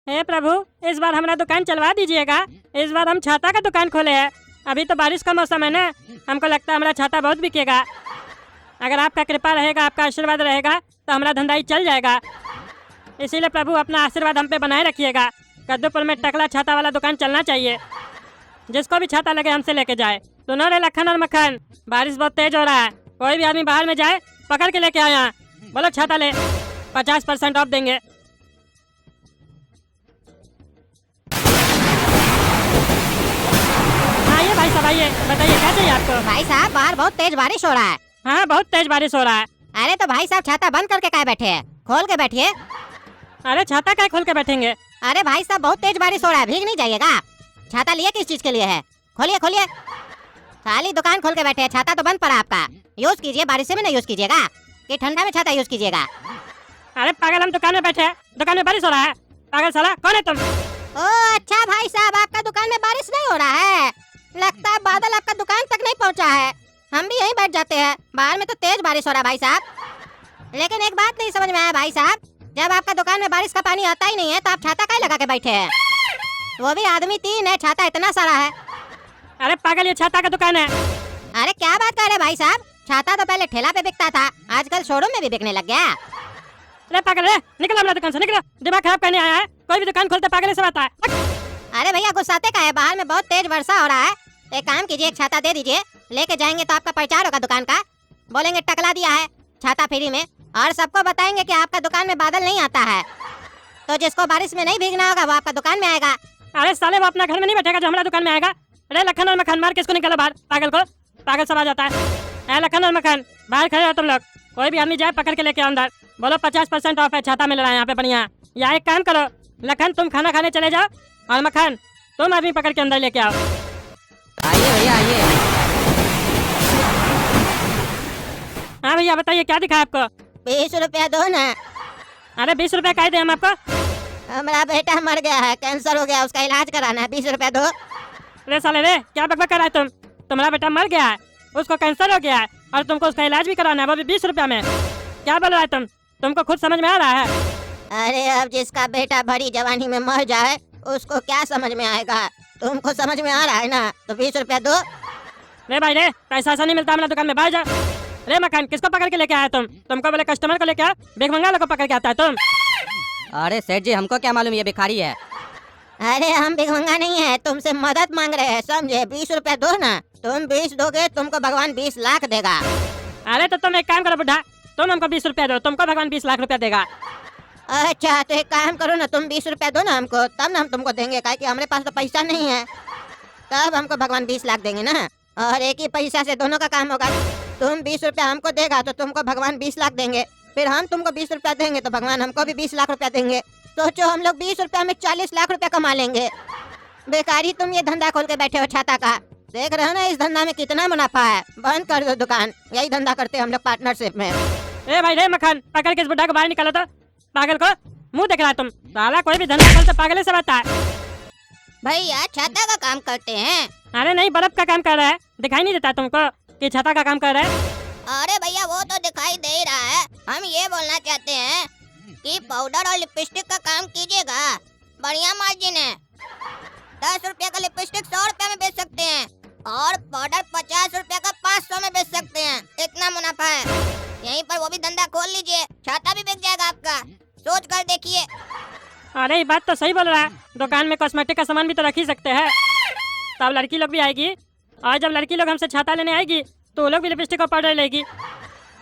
हे प्रभु, इस बार हमारा दुकान चलवा दीजिएगा। इस बार हम छाता का दुकान खोले हैं। अभी तो बारिश का मौसम है ना, हमको लगता है हमारा छाता बहुत बिकेगा। अगर आपका कृपा रहेगा, आपका आशीर्वाद रहेगा तो हमारा धंधा ही चल जाएगा। इसीलिए प्रभु अपना आशीर्वाद हम पे बनाए रखिएगा। कद्दूपुर में टकला छाता वाला दुकान चलना चाहिए। जिसको भी छाता लगे हमसे लेके जाए। सुनो रे लखन और मक्खन, बारिश बहुत तेज हो रहा है। कोई भी आदमी बाहर में जाए पकड़ के लेके आया। बोलो छाता ले, 50% ऑफ देंगे। आइए भाई साहब, आइए, बताइए क्या चाहिए आपको। भाई साहब, बाहर बहुत तेज बारिश हो रहा है। हाँ, बहुत तेज बारिश हो रहा है। अरे तो भाई साहब, छाता बंद करके क्या बैठे हैं? खोल के बैठिए। अरे छाता क्या खोल के बैठेंगे? अरे भाई साहब, बहुत तेज बारिश हो रहा है, भीग नहीं जाइएगा। छाता लिए किस चीज के लिए है? खोलिए खोलिए। खाली दुकान खोल के बैठे हैं, छाता तो बंद पड़ा आपका। यूज कीजिए, बारिश में नहीं यूज कीजिएगा कि ठंडा में छाता यूज कीजिएगा। अरे पागल, हम दुकान में बैठे हैं, दुकान में बारिश हो रहा है। पागल साला, कौन है तुम? ओ अच्छा भाई साहब, आपका दुकान में बारिश नहीं हो रहा है। लगता है बादल आपका दुकान तक नहीं पहुंचा है। हम भी यहीं बैठ जाते हैं, बाहर में तो तेज बारिश हो रहा है भाई साहब। लेकिन एक बात नहीं समझ में आया भाई साहब, जब आपका दुकान में बारिश का पानी आता ही नहीं है तो आप छाता काहे लगा के बैठे हैं? वो भी आदमी 3 है, छाता इतना सारा है। अरे पागल, ये छाता का दुकान है। अरे क्या बात कर रहे भाई साहब, छाता तो पहले ठेला पे बिकता था, आजकल शोरूम में भी बिकने लग गया। अरे पागल रे, निकलो हमारा दुकान से, निकलो। दिमाग खराब करने आया है? कोई भी दुकान खोलते पागल से आता है। अरे भैया, गुस्साते का है? बाहर में बहुत तेज वर्षा हो रहा है। एक काम कीजिए, एक छाता दे दीजिए, लेके जाएंगे तो आपका प्रचार होगा दुकान का। बोलेंगे टकला दिया है छाता फ्री में, और सबको बताएंगे कि आपका दुकान में बादल नहीं आता है। तो जिसको बारिश में नहीं भीगना होगा वो आपका दुकान में आएगा। अरे साले, वो अपना घर में नहीं बैठेगा जो हमारा दुकान में आएगा। अरे लखन और मक्खन, मार किसको निकालो बाहर, पागल को। पागल सब आ जाता है। अरे लखन और मक्खन, बाहर खड़े हो तुम लोग। कोई भी आदमी जाए पकड़ के लेके अंदर। बोलो 50% ऑफ है, छाता मिल रहा है यहाँ पे बढ़िया। या एक काम करो, लखन तुम खाना खाने चले जाओ, और मक्खन तुम आदमी पकड़ के अंदर लेके आओ। आइए भैया आइए। हाँ भैया, बताइए क्या दिखा आपको? 20 रुपया दो ना। अरे 20 रुपया का दे हम आपको? हमारा बेटा मर गया है, कैंसर हो गया, उसका इलाज कराना है, 20 रुपया दो। अरे साले रे, क्या बकबक कर रहा है तुम? तुम्हारा बेटा मर गया है, उसको कैंसर हो गया है, और तुमको उसका इलाज भी कराना है, वो भी 20 रुपया में। क्या बोल रहा है तुम? तुमको खुद समझ में आ रहा है? अरे अब जिसका बेटा भरी जवानी में मर जाए उसको क्या समझ में आएगा? तुमको समझ में आ रहा है ना, तो 20 रुपया दो। रे भाई रे, पैसा ऐसा नहीं मिलता हमारा दुकान में, बाहर जा। रे मकान, किसको पकड़ के लेके आया तुम? तुमको बोले कस्टमर को लेके आओ, बेगमंगा को पकड़ के आता है तुम। अरे सेठ जी, हमको क्या मालूम ये भिखारी है। अरे हम भिखमंगा नहीं है, तुमसे मदद मांग रहे हैं, समझे? 20 रुपया दो ना। तुम 20 दोगे, तुमको भगवान 20 लाख देगा। अरे तो तुम एक काम करो बुढ़ा, तुम हमको 20 रुपया दो, तुमको भगवान 20 लाख रुपया देगा। अच्छा तो एक काम करो ना, तुम 20 रुपया दो ना हमको, तब ना हम तुमको देंगे, काहे कि हमारे पास तो पैसा नहीं है। तब हमको भगवान 20 लाख देंगे ना, और एक ही पैसा से दोनों का काम होगा। तुम 20 रुपया हमको देगा तो तुमको भगवान 20 लाख देंगे, फिर हम तुमको 20 रुपया देंगे तो भगवान हमको भी 20 लाख रुपया देंगे। सोचो, हम लोग 20 रुपया में 40 लाख रुपया कमा लेंगे। बेकारी तुम ये धंधा खोल के बैठे हो छाता का। देख रहे हो ना इस धंधा में कितना मुनाफा है। बंद कर दो दुकान, यही धंधा करते हैं हम लोग पार्टनरशिप में। ए भाई रे मखान, पकड़ के इस बुढ़ा को बाहर निकालो तो। पागल को मुंह देख रहा है तुम? साला कोई भी धंधा खोलते पागल से रहता है। भैया छाता का काम करते हैं। अरे नहीं, बर्फ का काम कर रहा है, दिखाई नहीं देता तुमको कि छाता का काम कर रहा है? अरे भैया वो तो दिखाई दे ही रहा है। हम ये बोलना चाहते हैं कि पाउडर और लिपस्टिक का काम कीजिएगा, बढ़िया मार्जिन है। 10 रुपया का लिपस्टिक 100 रुपया में बेच सकते हैं, और पाउडर 50 रुपया का 500 में बेच सकते हैं। इतना मुनाफा है। यहीं पर वो भी धंधा खोल लीजिए, छाता भी बिक जाएगा आपका। सोच कर देखिए। अरे ये बात तो सही बोल रहा है, दुकान में कॉस्मेटिक का सामान भी तो रख ही सकते हैं। तब लड़की लोग भी आएगी, और जब लड़की लोग हमसे छाता लेने आएगी तो वो लोग भी लिपस्टिक और पाउडर लेगी,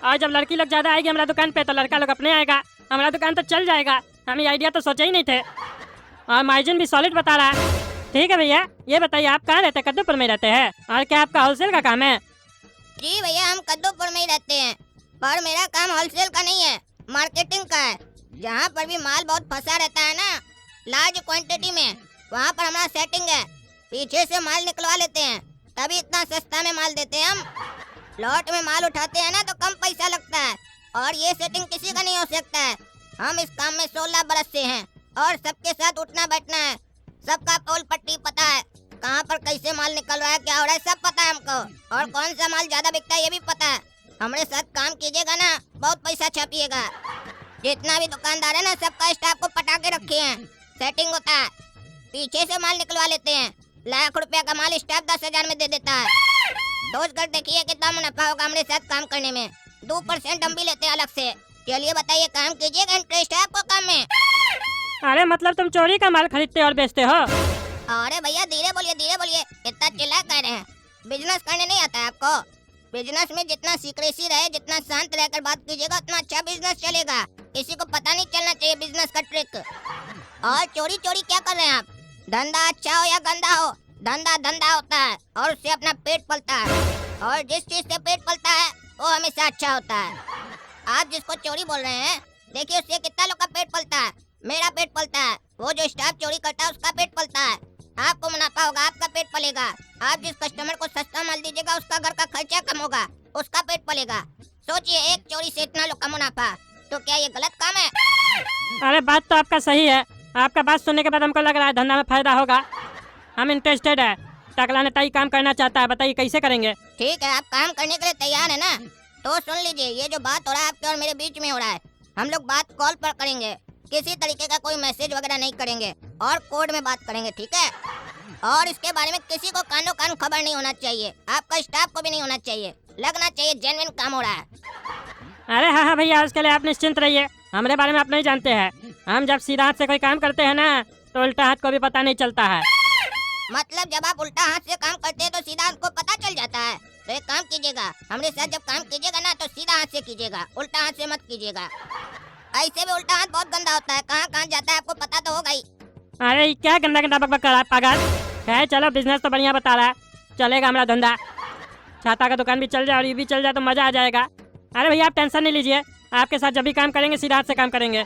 और जब लड़की लोग ज्यादा आएगी हमारा दुकान पे तो लड़का लोग अपने आएगा, हमारा दुकान तो चल जाएगा। हम ये आइडिया तो सोचे ही नहीं थे, और मार्जिन भी सॉलिड बता रहा है। ठीक है भैया, ये बताइए आप कहाँ रहते हैं? कद्दूपुर में रहते हैं? और क्या आपका होलसेल का काम है? जी भैया, हम कद्दूपुर में ही रहते हैं, पर मेरा काम होलसेल का नहीं है, मार्केटिंग का है। जहाँ पर भी माल बहुत फंसा रहता है ना, लार्ज क्वांटिटी में, वहाँ पर हमारा सेटिंग है। पीछे से माल निकलवा लेते हैं, तभी इतना सस्ता में माल देते हैं हम। लॉट में माल उठाते हैं ना तो कम पैसा लगता है, और ये सेटिंग किसी का नहीं हो सकता है। हम इस काम में 16 बरस से हैं, और सबके साथ उठना बैठना है। सबका पोल पट्टी पता है, कहाँ पर कैसे माल निकल रहा है, क्या हो रहा है, सब पता है हमको। और कौन सा माल ज्यादा बिकता है ये भी पता है। हमारे साथ काम कीजिएगा ना, बहुत पैसा छापिएगा। जितना भी दुकानदार है ना, सबका स्टाफ को पटा के रखे हैं। सेटिंग होता है, पीछे से माल निकलवा लेते हैं। लाख रुपया का माल स्टाफ 10,000 में दे देता है। सोच कर देखिए कितना मुनाफा होगा हमारे साथ काम करने में। 2% हम भी लेते हैं अलग से। चलिए बताइए, काम कीजिएगा, इंटरेस्ट है आपको काम में? अरे मतलब तुम चोरी का माल खरीदते और बेचते हो? अरे भैया धीरे बोलिए, इतना चिल्ला कह रहे हैं। बिजनेस करने नहीं आता है आपको? बिजनेस में जितना सीक्रेसी रहे, जितना शांत रहकर बात कीजिएगा, उतना अच्छा बिजनेस चलेगा। किसी को पता नहीं चलना चाहिए बिजनेस का ट्रिक। और चोरी क्या कर रहे हैं आप? धंधा अच्छा हो या गंदा हो, धंधा धंधा होता है और उससे अपना पेट पलता है। और जिस चीज से पेट पलता है वो हमेशा अच्छा होता है। आप जिसको चोरी बोल रहे हैं, देखिए उससे कितना लोग का पेट पलता है। मेरा पेट पलता है, वो जो स्टाफ चोरी करता है उसका पेट पलता है। आपको मुनाफा होगा, आपका पेट पलेगा। आप जिस कस्टमर को सस्ता माल दीजिएगा उसका घर का खर्चा कम होगा, उसका पेट पलेगा। सोचिए, एक चोरी से इतना लोग का मुनाफा, तो क्या ये गलत काम है? अरे बात तो आपका सही है। आपका बात सुनने के बाद हमको लग रहा है धंधा में फायदा होगा। हम इंटरेस्टेड है। टकला नेताई काम करना चाहता है, बताइए कैसे करेंगे? ठीक है, आप काम करने के लिए तैयार है ना? तो सुन लीजिए, ये जो बात हो रहा है आपके और मेरे बीच में हो रहा है, हम लोग बात कॉल पर करेंगे। किसी तरीके का कोई मैसेज वगैरह नहीं करेंगे और कोड में बात करेंगे, ठीक है? और इसके बारे में किसी को कानो कान खबर नहीं होना चाहिए, आपका स्टाफ को भी नहीं होना चाहिए। लगना चाहिए जेन्युइन काम हो रहा है। अरे हाँ भैया, उसके लिए आप निश्चिंत रहिए। हमारे बारे में आप नहीं जानते हैं। हम जब सीधा हाथ से कोई काम करते हैं ना, तो उल्टा हाथ को भी पता नहीं चलता है। मतलब जब आप उल्टा हाथ से काम करते हैं तो सीधा हाथ को पता चल जाता है? तो एक काम कीजिएगा, हमारे साथ जब काम कीजिएगा ना तो सीधा हाथ से कीजिएगा, उल्टा हाथ से मत कीजिएगा। ऐसे भी उल्टा हाथ बहुत गंदा होता है, कहाँ कहाँ जाता है आपको पता तो होगा ही। अरे क्या गंदा गंदा बकबक कर रहा है पागल? है चलो, बिजनेस तो बढ़िया बता रहा है, चलेगा हमारा धंधा। छाता का दुकान भी चल जाए और ये भी चल जाए तो मजा आ जाएगा। अरे भैया आप टेंशन नहीं लीजिए, आपके साथ जब भी काम करेंगे सीधा हाथ से काम करेंगे।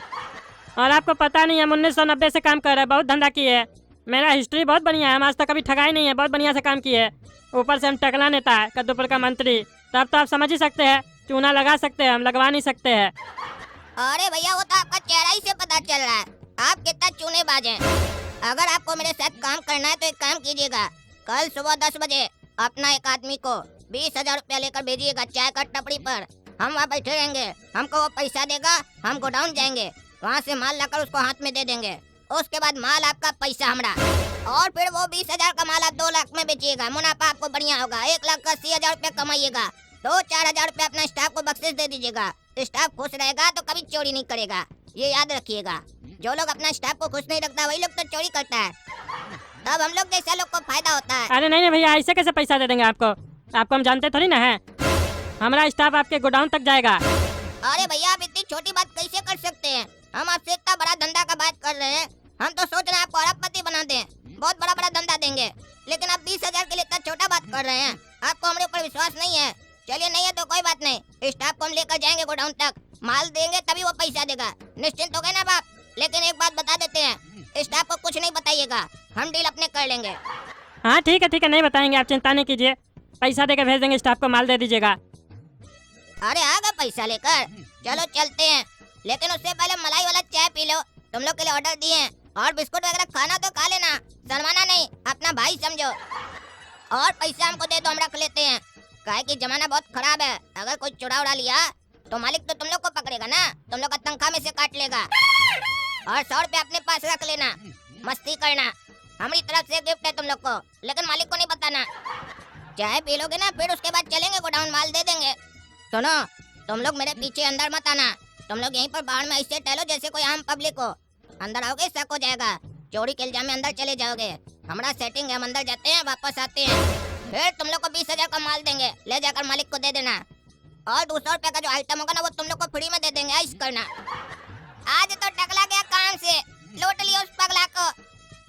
और आपको पता नहीं, हम 1990 से काम कर रहे हैं, बहुत धंधा किए है। मेरा हिस्ट्री बहुत बढ़िया है, हम आज तक कभी ठगाई नहीं है, बहुत बढ़िया से काम किए है। ऊपर से हम टकला नेता है, कद्दूपुर का मंत्री, तब तो आप समझ ही सकते हैं। चूना लगा सकते हैं, हम लगवा नहीं सकते हैं। अरे भैया वो तो आपका चेहरा ही से पता चल रहा है, आप कितना चूनेबाज हैं। अगर आपको मेरे साथ काम करना है तो एक काम कीजिएगा, कल सुबह 10 बजे अपना एक आदमी को 20,000 रुपया लेकर भेजिएगा चाय का टपड़ी पर। हम वहाँ बैठे रहेंगे, हमको वो पैसा देगा, हम गोडाउन जाएंगे, वहाँ से माल लाकर उसको हाथ में दे देंगे। उसके बाद माल आपका, पैसा हमारा। और फिर वो 20,000 का माल आप 2 लाख में बेचिएगा, मुनाफा आपको बढ़िया होगा। 1,80,000 रुपया कमाइएगा, 2-4,000 रुपया अपना स्टाफ को बख्शिश दे दीजिएगा। स्टाफ खुश रहेगा तो कभी चोरी नहीं करेगा, ये याद रखिएगा। जो लोग अपना स्टाफ को खुश नहीं रखता वही लोग तो चोरी करता है, तब हम लोग जैसा लोग को फायदा होता है। अरे नहीं भैया, ऐसे कैसे पैसा दे देंगे आपको? आपको हम जानते थोड़ी ना है। हमारा स्टाफ आपके गोडाउन तक जाएगा। अरे भैया आप इतनी छोटी बात कैसे कर सकते हैं? हम आपसे इतना बड़ा धंधा का बात कर रहे हैं, हम तो सोच रहे हैं आपको अरबपति बना दें, बहुत बड़ा बड़ा धंधा देंगे। लेकिन आप 20,000 के लिए इतना छोटा बात कर रहे हैं, आपको हमारे ऊपर विश्वास नहीं है। चलिए नहीं है तो कोई बात नहीं, स्टाफ को हम लेकर जाएंगे गोडाउन तक, माल देंगे तभी वो पैसा देगा। निश्चिंत हो गए ना बाप? लेकिन एक बात बता देते हैं, स्टाफ को कुछ नहीं बताइएगा, हम डील अपने कर लेंगे। हाँ ठीक है, नहीं बताएंगे, आप चिंता नहीं कीजिए। पैसा देकर भेज देंगे, स्टाफ को माल दे दीजिएगा। अरे आ गए पैसा लेकर, चलो चलते हैं। लेकिन उससे पहले मलाई वाला चाय पी लो, तुम लोग के लिए ऑर्डर दिए हैं। और बिस्कुट वगैरह खाना तो खा लेना, शर्माना नहीं, अपना भाई समझो। और पैसा हमको दे दो, हम रख लेते हैं। काहे कि जमाना बहुत खराब है, अगर कोई चुरा उड़ा लिया तो मालिक तो तुम लोग को पकड़ेगा ना, तुम लोग का तनख्वाह में से काट लेगा। और 100 रुपया अपने पास रख लेना, मस्ती करना, हमारी तरफ से गिफ्ट है तुम लोग को, लेकिन मालिक को नहीं बताना। चाय पी लोगे ना, फिर उसके बाद चलेंगे गोडाउन, माल दे देंगे। सुनो, तुम लोग मेरे पीछे अंदर मत आना, तुम लोग यहीं पर बाहर में ऐसे टहलो जैसे कोई आम पब्लिक हो। अंदर आओगे शक हो जाएगा, चोरी के इल्जाम में अंदर चले जाओगे। हमारा सेटिंग है, हम अंदर जाते हैं वापस आते हैं, फिर तुम लोग को 20,000 का माल देंगे, ले जाकर मालिक को दे देना। और 200 रुपया का जो आइटम होगा ना वो तुम लोग को फ्री में दे देंगे, ऐश करना। आज तो टकला गया काम से, लूट लिया उस पगला को।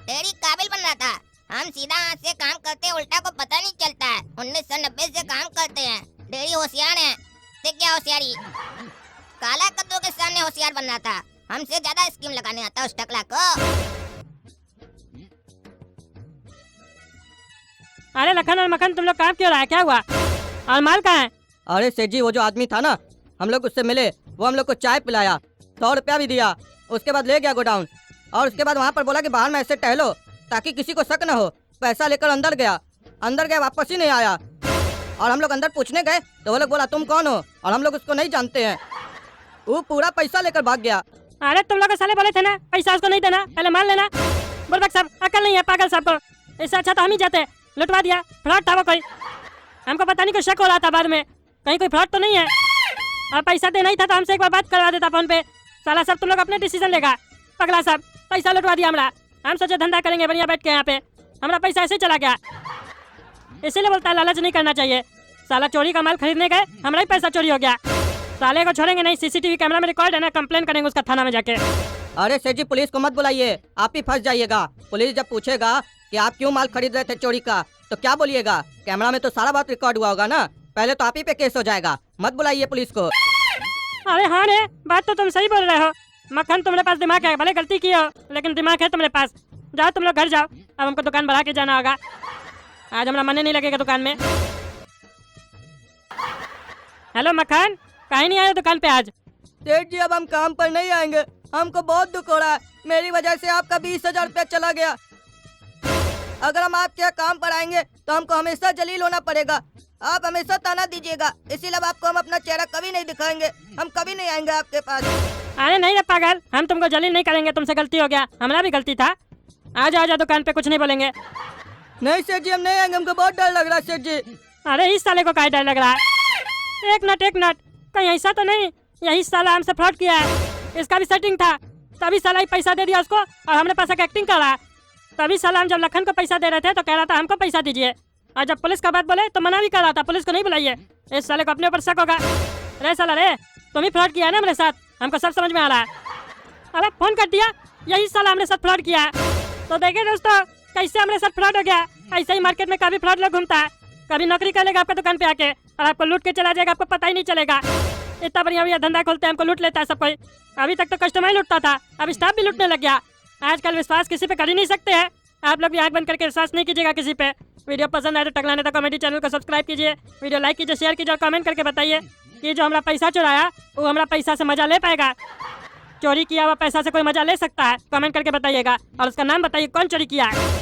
तेरी काबिल बन रहा था, हम सीधा हाथ से काम करते हैं, उल्टा को पता नहीं चलता है। 1990 से काम करते हैं, डेरी होशियार है, देख क्या होशियारी। काला कद्दू के सामने होशियार बन रहा था, हमसे ज्यादा स्कीम लगाने आता उस टकला को। अरे लखन और मखन, तुम लोग काम क्यों रहा है? क्या हुआ? और माल कहाँ है? अरे सेठ जी, वो जो आदमी था ना, हम लोग उससे मिले, वो हम लोग को चाय पिलाया, 100 रुपया भी दिया, उसके बाद ले गया गोडाउन। और उसके बाद वहाँ पर बोला कि बाहर में ऐसे टहलो ताकि किसी को शक न हो। पैसा लेकर अंदर गया, वापस ही नहीं आया। और हम लोग अंदर पूछने गए तो वो लोग बोला तुम कौन हो, और हम लोग उसको नहीं जानते हैं। वो पूरा पैसा लेकर भाग गया। अरे तुम लोग साले बोले थे ना पैसा उसको नहीं देना, पहले मान लेना। बुर्बक साहब अकल नहीं है पागल साहब को, इससे अच्छा तो हम ही जाते, लुटवा दिया। फ्रॉड था वो कोई, हमको पता नहीं कोई शक हो रहा था बाद में कहीं कोई फ्रॉड तो नहीं है। और पैसा देना ही था तो हमसे एक बार बात करवा देता फोन पे। साला सब तुम लोग अपने डिसीजन लेगा। पगला साहब पैसा लुटवा दिया हमरा, हम सोचे धंधा करेंगे बढ़िया बैठ के यहाँ पे, हमारा पैसा ऐसे चला गया। इसीलिए बोलता है लालच नहीं करना चाहिए। साला चोरी का माल खरीदने गए, हमारा ही पैसा चोरी हो गया। साले को छोड़ेंगे नहीं, सीसीटीवी कैमरा में रिकॉर्ड है ना, कंप्लेन करेंगे उसका थाना में जाके। अरे सेठ जी पुलिस को मत बुलाइए, आप ही फंस जाइएगा। पुलिस जब पूछेगा कि आप क्यों माल खरीद रहे थे चोरी का, तो क्या बोलिएगा? कैमरा में तो सारा बात रिकॉर्ड हुआ होगा ना, पहले तो आप ही पे केस हो जाएगा। मत बुलाइए पुलिस को। अरे हाँ रे, बात तो तुम सही बोल रहे हो। मक्खन तुम्हारे पास दिमाग है, भले गलती की हो लेकिन दिमाग है तुम्हारे पास। जाओ तुम लोग घर जाओ, अब हमको दुकान बढ़ा के जाना होगा। आज हमारा मन नहीं लगेगा दुकान में। हेलो मक्खन, कहीं नहीं आए दुकान पे आज? सेठ जी अब हम काम पर नहीं आएंगे, हमको बहुत दुख हो रहा है। मेरी वजह से आपका 20,000 रुपया चला गया। अगर हम आपके यहाँ काम पर आएंगे तो हमको हमेशा जलील होना पड़ेगा। आप हमेशा ताना दीजिएगा, इसीलिए अब आपको हम अपना चेहरा कभी नहीं दिखाएंगे। हम कभी नहीं आएंगे आपके पास। अरे नहीं रे पागल, हम तुमको जलील नहीं करेंगे, तुमसे गलती हो गया, हमारा भी गलती था। आ जाओ दुकान पे, कुछ नहीं बोलेंगे। नहीं सेठ जी हम नहीं आएंगे, हमको बहुत डर लग रहा है सेठ जी। अरे इस साले को क्या डर लग रहा है? एक मिनट, कहीं ऐसा तो नहीं यही साला हमसे फ्रॉड किया है? इसका भी सेटिंग था, तभी साला ही पैसा दे दिया उसको और हमने पैसा का एक्टिंग कर रहा है। तभी साला हम जब लखन को पैसा दे रहे थे तो कह रहा था हमको पैसा दीजिए, और जब पुलिस का बात बोले तो मना भी कर रहा था, पुलिस को नहीं बुलाइए। इस साले को अपने ऊपर शक होगा। रे साला रे, तुम ही फ्रॉड किया है ना मेरे साथ, हमको सब समझ में आ रहा है। अरे फोन कर दिया, यही साला हमने साथ फ्रॉड किया है। तो देखिए दोस्तों कैसे हमारे साथ फ्रॉड हो गया। ऐसे ही मार्केट में काफी फ्रॉड लोग घूमता है, कभी नौकरी कर लेगा आपके दुकान पे आके और आपको लूट के चला जाएगा, आपको पता ही नहीं चलेगा। इतना बढ़िया धंधा खोलते हैं, हमको लूट लेता है सब कोई। अभी तक तो कस्टमर ही लूटता था, अब स्टाफ भी लूटने लग गया। आजकल विश्वास किसी पे कर ही नहीं सकते हैं। आप लोग भी आंख बंद करके विश्वास नहीं कीजिएगा किसी पे। वीडियो पसंद आए तो टकला नेता कॉमेडी चैनल को सब्सक्राइब कीजिए, वीडियो लाइक कीजिए, शेयर कीजिए और कमेंट करके बताइए कि जो हमारा पैसा चुराया वो हमारा पैसा से मजा ले पाएगा। चोरी किया हुआ पैसा से कोई मजा ले सकता है? कमेंट करके बताइएगा और उसका नाम बताइए कौन चोरी किया है।